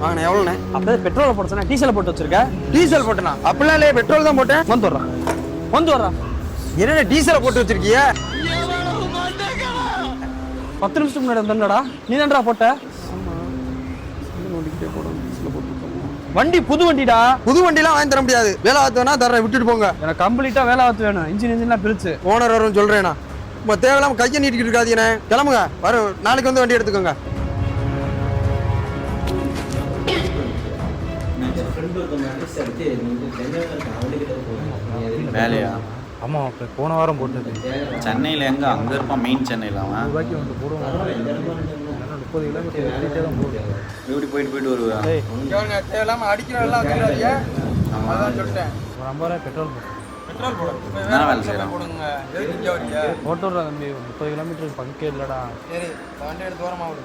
வாங்கண்ணே எவ்வளோண்ணே? அப்போ பெட்ரோலை போட்டு சொன்னா டீசலை போட்டு வச்சிருக்க. டீசல் போட்டேண்ணா? அப்படிலாம் இல்லையே, பெட்ரோல் தான் போட்டேன். வந்து வர்றா. என்னண்ணே டீசலை போட்டு வச்சிருக்கிய? 10 நிமிஷத்துக்கு முன்னாடி வந்தா நீ தான்டா போட்ட. வண்டி புது வண்டிடா. புது வண்டிலாம் வாங்கி தர முடியாது. வேலை ஆத்துவேனா தர்றேன், விட்டுட்டு போங்க. எனக்கு கம்ப்ளீட்டா வேலை ஆத்து வேணும். இன்ஜின்லாம் பிரிச்சு ஓனர் வரும் சொல்றேண்ணா. தேவையில்லாம கையை நீட்டிக்கிட்டு இருக்காதீங்கண்ணே. கிளம்புங்க, வர நாளைக்கு வந்து வண்டி எடுத்துக்கோங்க. வேலையா? ஆமாம், அப்போ போன வாரம் போட்டது. சென்னையில் எங்கே? அங்கே இருப்பான், மெயின் சென்னையில். அவன் ரூபாய்க்கு வந்து போடுவோம். 30 கிலோமீட்டர் தான் போடுவோம். இப்படி போயிட்டு வருவேன். தேவையில்லாம அடிக்கிறதெல்லாம் வச்சுக்காதீங்க. அதான் சொல்லிட்டேன். ஒரு 50 ரூபாய் பெட்ரோல் போடும். என்ன வேலை செய்யலாம்? போடுங்க. எதுக்கு இங்கே வரீங்க? ஓட்டுறா தம்பி, 30 கிலோமீட்டருக்கு பங்கே இல்லைடா. சரி, வண்டி எடுத்து ஓரமாக விடு.